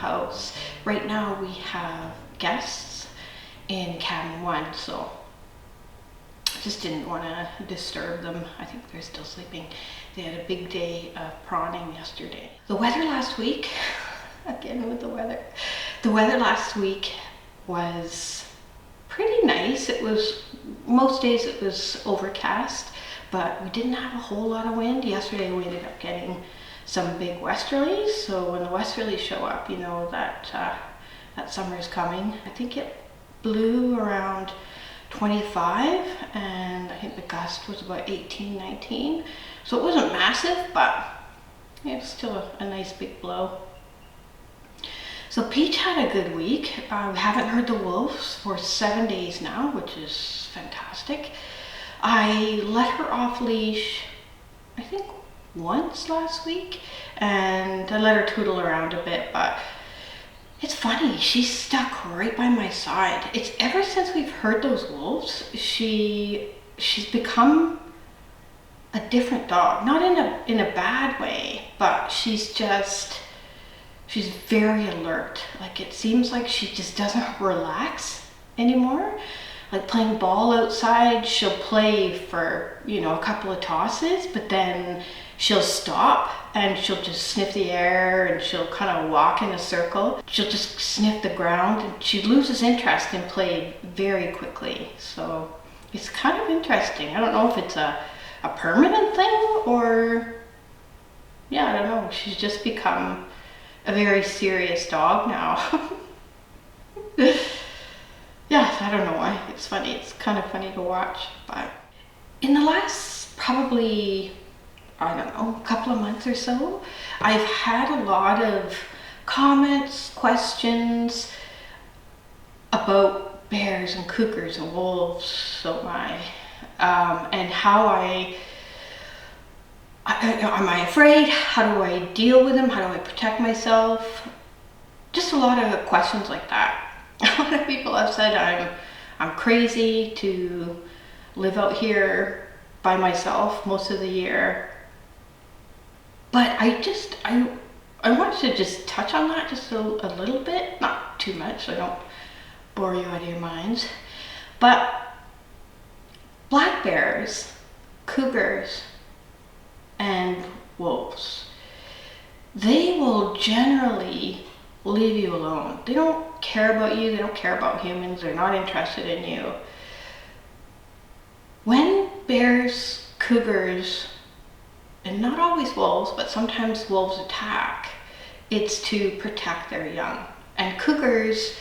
house. Right now we have guests in cabin 1, so I just didn't want to disturb them. I think they're still sleeping. They had a big day of prawning yesterday. The weather last week, again with the weather last week was pretty nice. It was, most days it was overcast, but we didn't have a whole lot of wind. Yesterday we ended up getting some big westerlies, so when the westerlies show up, you know that that summer is coming. I think it blew around 25, and I think the gust was about 18, 19. So it wasn't massive, but it was still a nice big blow. So Peach had a good week. We haven't heard the wolves for 7 days now, which is fantastic. I let her off leash, I think once last week, and I let her tootle around a bit, but it's funny, she's stuck right by my side. It's ever since we've heard those wolves, she's become a different dog. Not in a bad way, but she's very alert. Like, it seems like she just doesn't relax anymore. Like playing ball outside, she'll play for, you know, a couple of tosses, but then she'll stop and she'll just sniff the air, and she'll kind of walk in a circle. She'll just sniff the ground, and she loses interest in play very quickly. So it's kind of interesting. I don't know if it's a permanent thing or, yeah, I don't know. She's just become a very serious dog now. Yeah, I don't know why. It's funny. It's kind of funny to watch. But in the last probably, I don't know, a couple of months or so, I've had a lot of comments, questions about bears and cougars and wolves, so and how am I afraid? How do I deal with them? How do I protect myself? Just a lot of questions like that. A lot of people have said I'm crazy to live out here by myself most of the year. But I wanted to just touch on that just a little bit, not too much, so I don't bore you out of your minds. But black bears, cougars, and wolves, they will generally leave you alone. They don't care about you, they don't care about humans, they're not interested in you. When bears, cougars, and not always wolves, but sometimes wolves attack, it's to protect their young. And cougars,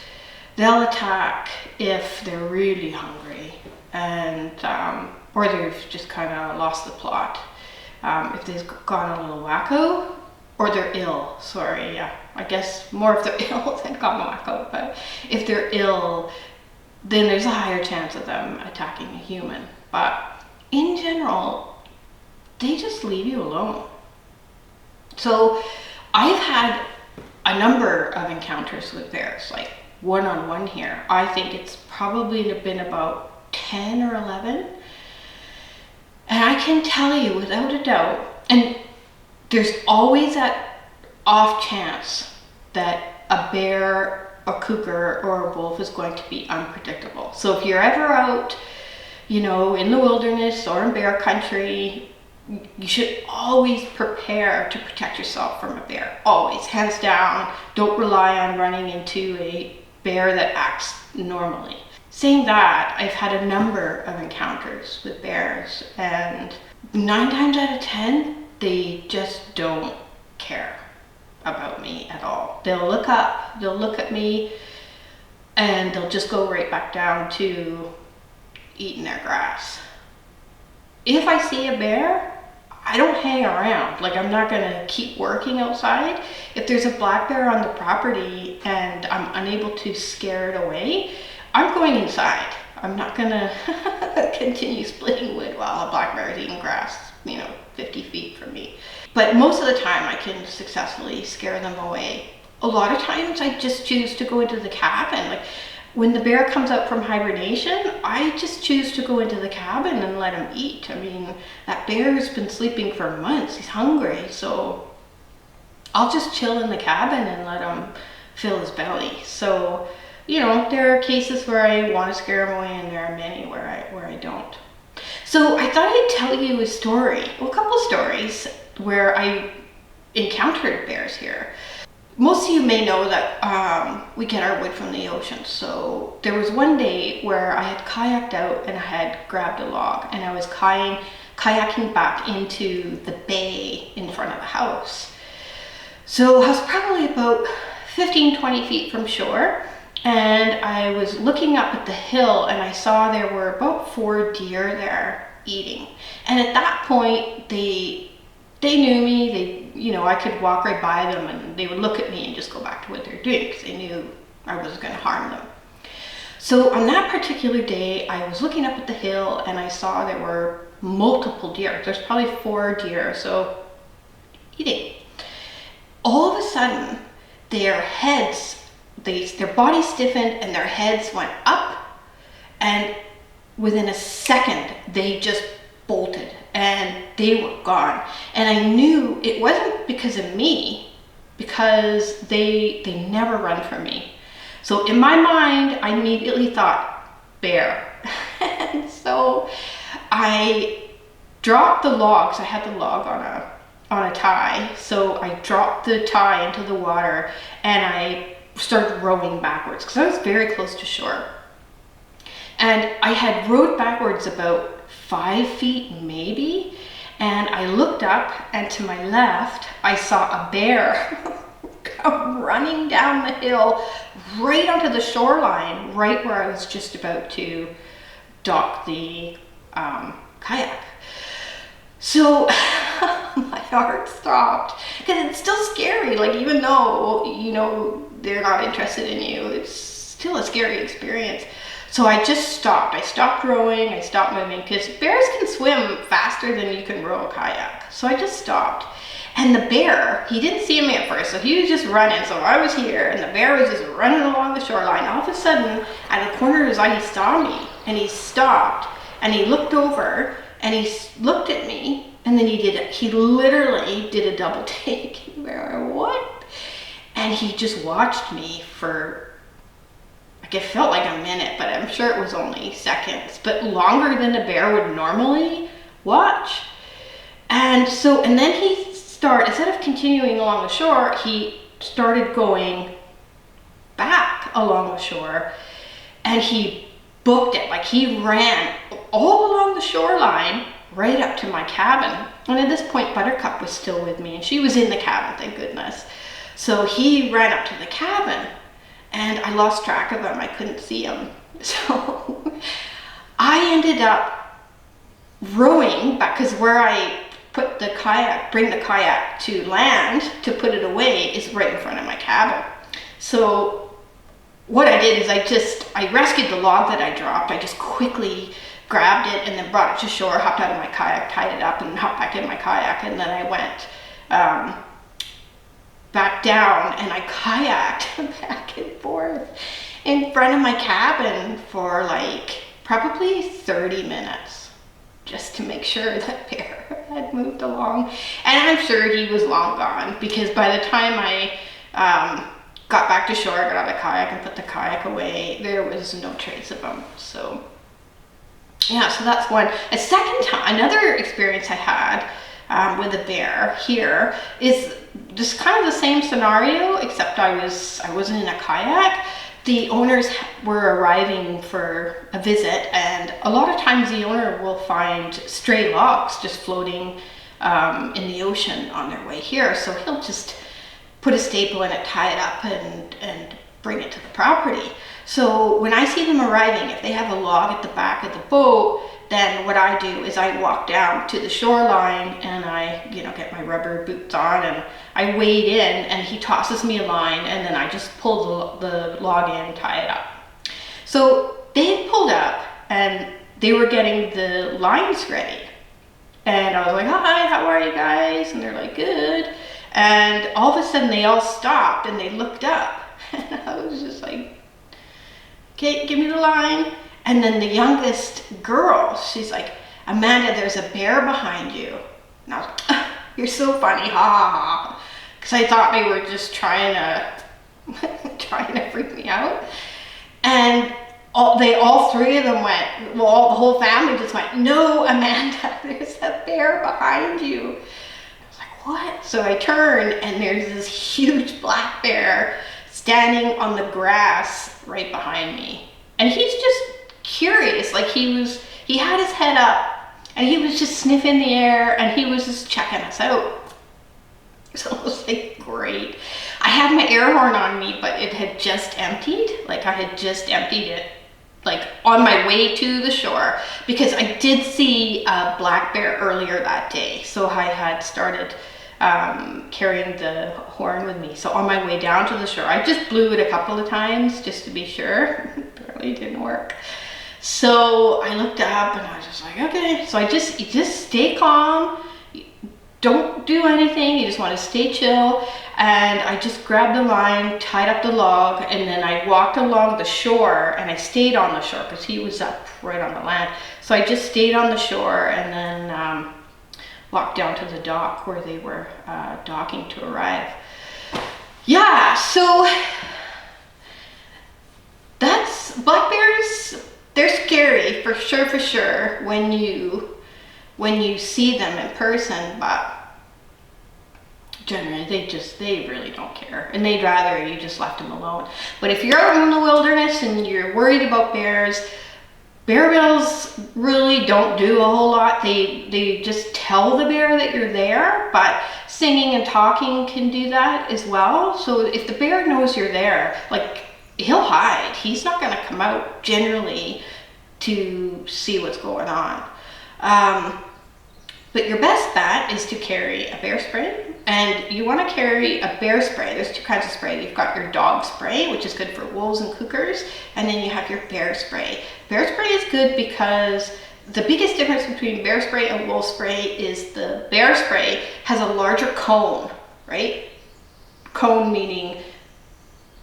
they'll attack if they're really hungry, and or they've just kind of lost the plot. If they've gone a little wacko, or they're ill, sorry, yeah. I guess more if they're ill than gone wacko, but if they're ill, then there's a higher chance of them attacking a human. But in general, they just leave you alone. So I've had a number of encounters with bears, like one-on-one here. I think it's probably been about 10 or 11. And I can tell you without a doubt, and there's always that off chance that a bear, a cougar, or a wolf is going to be unpredictable. So if you're ever out, you know, in the wilderness or in bear country, you should always prepare to protect yourself from a bear. Always, hands down. Don't rely on running into a bear that acts normally. Saying that, I've had a number of encounters with bears, and 9 times out of 10, they just don't care about me at all. They'll look up, they'll look at me, and they'll just go right back down to eating their grass. If I see a bear, I don't hang around. Like, I'm not gonna keep working outside. If there's a black bear on the property and I'm unable to scare it away, I'm going inside. I'm not gonna continue splitting wood while a black bear is eating grass, 50 feet from me. But most of the time I can successfully scare them away. A lot of times I just choose to go into the cabin. Like, when the bear comes out from hibernation, I just choose to go into the cabin and let him eat. I mean, that bear has been sleeping for months. He's hungry, so I'll just chill in the cabin and let him fill his belly. So, you know, there are cases where I want to scare him away, and there are many where I don't. So I thought I'd tell you a story, well, a couple of stories where I encountered bears here. Most of you may know that we get our wood from the ocean. So there was one day where I had kayaked out and I had grabbed a log, and I was kayaking back into the bay in front of the house. So I was probably about 15-20 feet from shore, and I was looking up at the hill, and I saw there were about 4 deer there eating. And at that point, they knew me. You know, I could walk right by them and they would look at me and just go back to what they're doing because they knew I wasn't going to harm them. So on that particular day, I was looking up at the hill and I saw there were multiple deer. There's probably 4 deer, so eating. All of a sudden, their heads, their bodies stiffened and their heads went up, and within a second, they just bolted and they were gone. And I knew it wasn't because of me, because they never run from me. So in my mind, I immediately thought, bear. And so I dropped the logs. I had the log on a tie. So I dropped the tie into the water and I started rowing backwards because I was very close to shore. And I had rowed backwards about 5 feet maybe, and I looked up, and to my left I saw a bear come running down the hill right onto the shoreline, right where I was just about to dock the kayak. So my heart stopped, because it's still scary. Like, even though, you know, they're not interested in you, it's still a scary experience. So I just stopped. I stopped rowing, I stopped moving, because bears can swim faster than you can row a kayak. So I just stopped. And the bear, he didn't see me at first, so he was just running. So I was here, and the bear was just running along the shoreline. All of a sudden, at the corner of his eye, he saw me, and he stopped, and he looked over, and he looked at me, and then he literally did a double take. What? And he just watched me for, it felt like a minute, but I'm sure it was only seconds, but longer than a bear would normally watch. And then he instead of continuing along the shore, he started going back along the shore, and he booked it. Like, he ran all along the shoreline right up to my cabin. And at this point, Buttercup was still with me, and she was in the cabin, thank goodness. So he ran up to the cabin, and I lost track of him. I couldn't see him. So I ended up rowing back, because where I bring the kayak to land to put it away is right in front of my cabin. So what I did is I rescued the log that I dropped. I just quickly grabbed it and then brought it to shore, hopped out of my kayak, tied it up, and hopped back in my kayak. And then I went back down, and I kayaked back and forth in front of my cabin for like probably 30 minutes, just to make sure that bear had moved along. And I'm sure he was long gone, because by the time I got back to shore, I got out of the kayak and put the kayak away, there was no trace of him. So yeah, so that's one. Another experience I had with a bear here is just kind of the same scenario, except I wasn't in a kayak. The owners were arriving for a visit, and a lot of times the owner will find stray logs just floating in the ocean on their way here. So he'll just put a staple in it, tie it up, and bring it to the property. So when I see them arriving, if they have a log at the back of the boat, then what I do is I walk down to the shoreline, and I, get my rubber boots on, and I wade in, and he tosses me a line, and then I just pull the log in, tie it up. So they had pulled up, and they were getting the lines ready. And I was like, hi, how are you guys? And they're like, good. And all of a sudden they all stopped and they looked up. And I was just like, okay, give me the line. And then the youngest girl, she's like, Amanda, there's a bear behind you. And I was like, you're so funny, ha ha ha. Because I thought they were just trying to trying to freak me out. And all three of them went, well, the whole family just went, no, Amanda, there's a bear behind you. I was like, what? So I turned and there's this huge black bear standing on the grass right behind me. And he's just curious, like he had his head up and he was just sniffing the air and he was just checking us out. So I was like, great. I had my air horn on me, but it had just emptied. Like I had just emptied it, like on my way to the shore, because I did see a black bear earlier that day. So I had started carrying the horn with me. So on my way down to the shore, I just blew it a couple of times just to be sure. Apparently it didn't work. So I looked up and I was just like, okay. So you just stay calm. Don't do anything, you just want to stay chill. And I just grabbed the line, tied up the log, and then I walked along the shore and I stayed on the shore because he was up right on the land. So I just stayed on the shore and then walked down to the dock where they were docking to arrive. Yeah, so that's black bears. They're scary for sure when you see them in person, but generally they really don't care and they'd rather you just left them alone. But if you're out in the wilderness and you're worried about bears, bear bills really don't do a whole lot. They just tell the bear that you're there, but singing and talking can do that as well. So if the bear knows you're there, like he'll hide. He's not going to come out generally to see what's going on. But your best bet is to carry a bear spray, and you want to carry a bear spray. There's two kinds of spray. You've got your dog spray, which is good for wolves and cougars, and then you have your bear spray. Bear spray is good because the biggest difference between bear spray and wolf spray is the bear spray has a larger cone, right? Cone meaning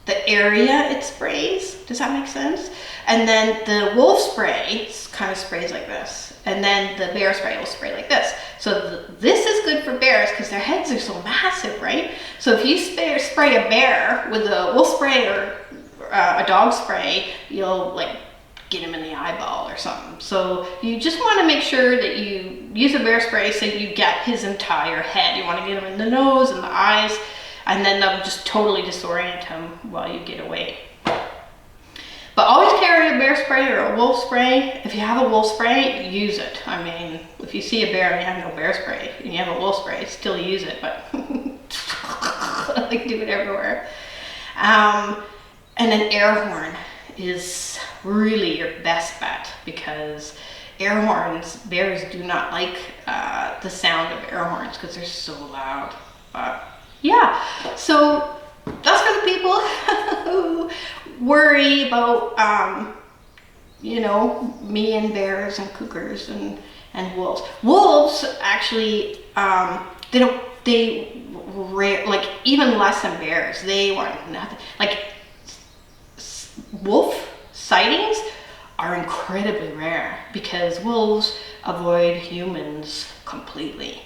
the area it sprays. Does that make sense? And then the wolf spray kind of sprays like this. And then the bear spray will spray like this. So this is good for bears because their heads are so massive, right? So if you spray a bear with a wolf spray or a dog spray, you'll like get him in the eyeball or something. So you just want to make sure that you use a bear spray so you get his entire head. You want to get him in the nose and the eyes, and then that'll just totally disorient him while you get away. But always carry a bear spray or a wolf spray. If you have a wolf spray, use it. I mean, if you see a bear and you have no bear spray and you have a wolf spray, still use it, but like do it everywhere. And an air horn is really your best bet because air horns, bears do not like the sound of air horns because they're so loud. Yeah, so that's for the people who worry about, you know, me and bears and cougars and wolves. Wolves actually, like even less than bears. They want nothing. Like wolf sightings are incredibly rare because wolves avoid humans completely.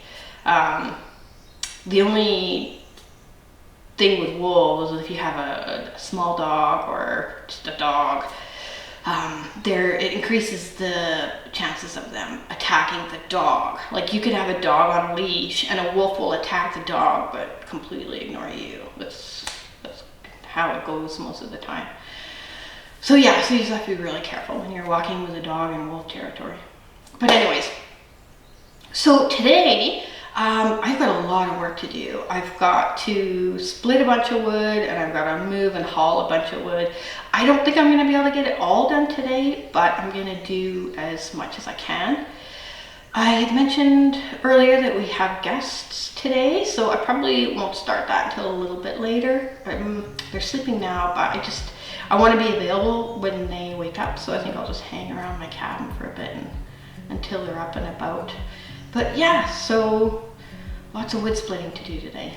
The only thing with wolves is if you have a small dog or just a dog, it increases the chances of them attacking the dog. Like you could have a dog on a leash and a wolf will attack the dog but completely ignore you. That's how it goes most of the time. So yeah, so you just have to be really careful when you're walking with a dog in wolf territory. But anyways, so today I've got a lot of work to do. I've got to split a bunch of wood and I've got to move and haul a bunch of wood. I don't think I'm going to be able to get it all done today, but I'm going to do as much as I can. I had mentioned earlier that we have guests today, so I probably won't start that until a little bit later. They're sleeping now, but I want to be available when they wake up, so I think I'll just hang around my cabin for a bit until they're up and about. But yeah, so lots of wood splitting to do today.